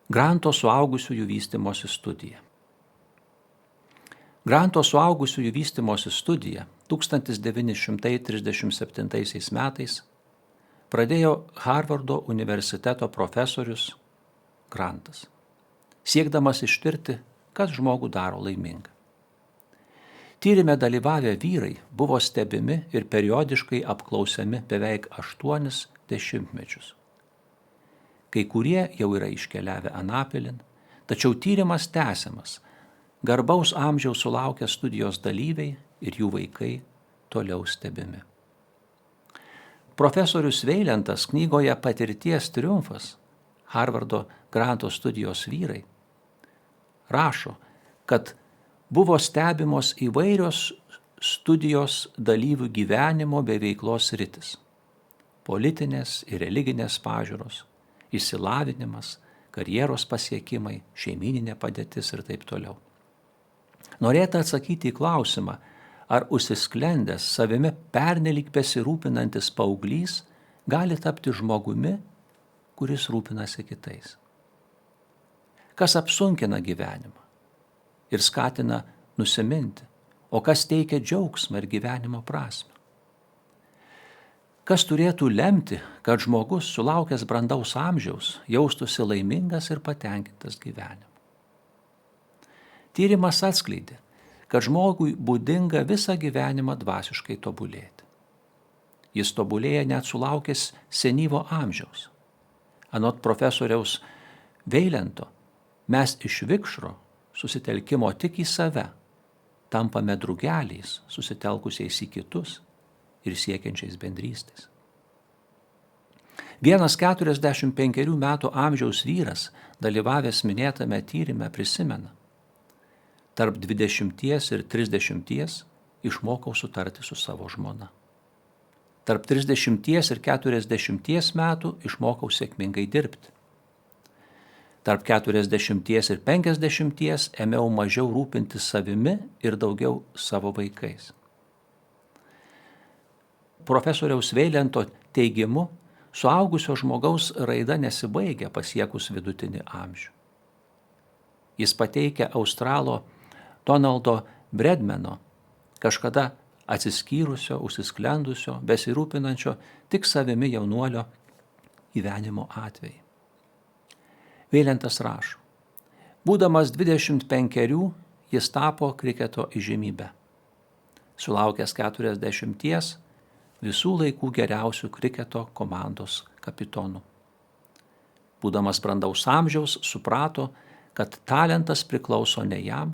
Granto suaugusiųjų vystymosi studija. Granto suaugusiųjų vystymosi studija 1937 metais pradėjo Harvardo universiteto profesorius Grantas, siekdamas ištirti, kas žmogų daro laimingą. Tyrime dalyvavę vyrai buvo stebimi ir periodiškai apklausiami beveik 8 dešimtmečius. Kai kurie jau yra iškeliavę anapilin, tačiau tyrimas tęsiamas. Garbaus amžiaus sulaukę studijos dalyviai ir jų vaikai toliau stebimi. Profesorius Veilentas knygoje Patirties triumfas Harvardo Granto studijos vyrai rašo, kad buvo stebimos įvairios studijos dalyvių gyvenimo bei veiklos sritis – politinės ir religinės pažiūros, išsilavinimas, karjeros pasiekimai, šeimyninė padėtis ir taip toliau. Norėta atsakyti į klausimą, ar užsisklendęs savimi pernelyg besirūpinantis paauglys gali tapti žmogumi, kuris rūpinasi kitais. Kas apsunkina gyvenimą ir skatina nusiminti, o kas teikia džiaugsmą ir gyvenimo prasmę. Kas turėtų lemti, kad žmogus sulaukęs brandaus amžiaus jaustųsi laimingas ir patenkintas gyvenimu. Tyrimas atskleidė, kad žmogui būdinga visą gyvenimą dvasiškai tobulėti. Jis tobulėja net sulaukęs senyvo amžiaus. Anot profesoriaus Veilento, mes iš vikšro susitelkimo tik į save tampame drugeliais, susitelkusiais į kitus ir siekiančiais bendrystės. Vienas 45 metų amžiaus vyras, dalyvavęs minėtame tyrime, prisimena: tarp 20 ir 30 išmokau sutarti su savo žmona. Tarp 30 ir 40 metų išmokau sėkmingai dirbti. Tarp 40 ir 50 ėmiau mažiau rūpintis savimi ir daugiau savo vaikais. Profesoriaus Veilento teigimu, suaugusio žmogaus raida nesibaigia pasiekus vidutinį amžių. Jis pateikia australo Donaldo Bredmeno, kažkada atsiskyrusio, užsisklendusio, besirūpinančio tik savimi jaunuolio gyvenimo atvejį. Veilentas rašo: būdamas 25, jis tapo kriketo įžymybe. Sulaukęs 40, visų laikų geriausių kriketo komandos kapitonu. Būdamas brandaus amžiaus, suprato, kad talentas priklauso ne jam,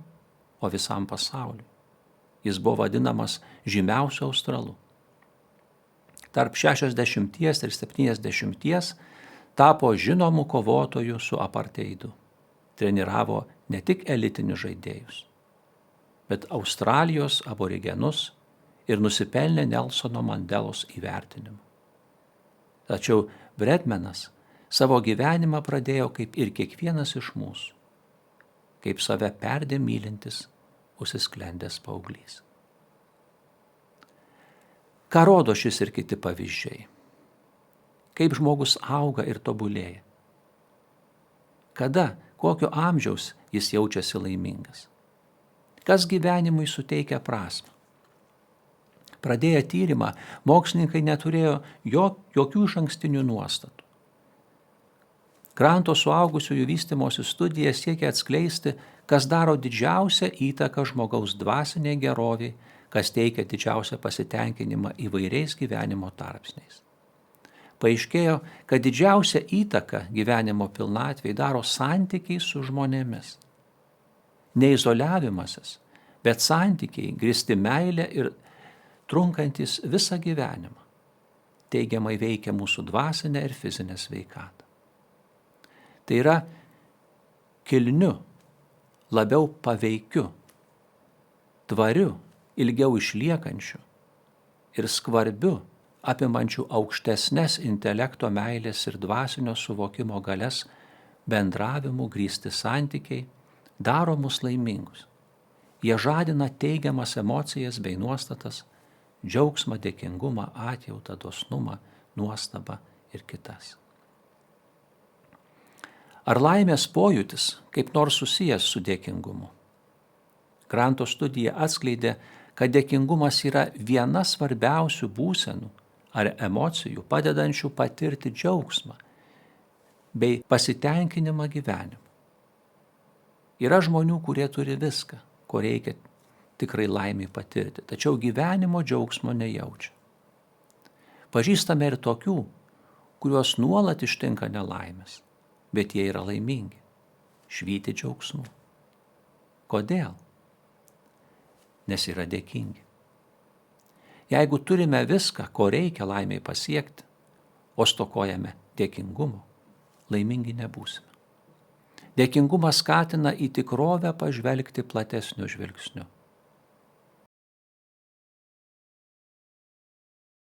o visam pasauliui. Jis buvo vadinamas žymiausiu australu. Tarp 60 ir 70 tapo žinomu kovotoju su apartheidu. Treniravo ne tik elitinius žaidėjus, bet Australijos aborigenus ir nusipelnė Nelsono Mandelos įvertinimu. Tačiau Bredmenas savo gyvenimą pradėjo kaip ir kiekvienas iš mūsų, kaip save perdėm mylintis, užsisklendęs paauglys. Ką rodo šis ir kiti pavyzdžiai? Kaip žmogus auga ir tobulėja? Kada, kokio amžiaus jis jaučiasi laimingas? Kas gyvenimui suteikia prasmę? Pradėję tyrimą, mokslininkai neturėjo jokių išankstinių nuostatų. Granto suaugusiųjų vystymosi studija siekia atskleisti, kas daro didžiausią įtaką žmogaus dvasiniai geroviai, kas teikia didžiausią pasitenkinimą įvairiais gyvenimo tarpsniais. Paaiškėjo, kad didžiausią įtaką gyvenimo pilnatvei daro santykiai su žmonėmis. Ne izoliavimasis, bet santykiai grįsti meilę ir trunkantis visą gyvenimą. Teigiamai veikia mūsų dvasinę ir fizinę sveikatą. Tai yra kilniu, labiau paveikiu, tvariu, ilgiau išliekančiu ir skvarbiu, apimančiu aukštesnes intelekto meilės ir dvasinio suvokimo galias bendravimu grįsti santykiai daro mus laimingus. Jie žadina teigiamas emocijas bei nuostatas, džiaugsmą, dėkingumą, atjautą, dosnumą, nuostabą ir kitas. Ar laimės pojūtis kaip nors susijęs su dėkingumu? Granto studija atskleidė, kad dėkingumas yra viena svarbiausių būsenų ar emocijų padedančių patirti džiaugsmą bei pasitenkinimą gyvenimu. Yra žmonių, kurie turi viską, ko reikia tikrai laimiai patirti, tačiau gyvenimo džiaugsmo nejaučia. Pažįstame ir tokių, kuriuos nuolat ištinka nelaimės, bet jie yra laimingi, švyti džiaugsmu. Kodėl? Nes yra dėkingi. Jeigu turime viską, ko reikia laimiai pasiekti, o stokojame dėkingumo, laimingi nebūsime. Dėkingumas skatina į tikrovę pažvelgti platesniu žvilgsniu.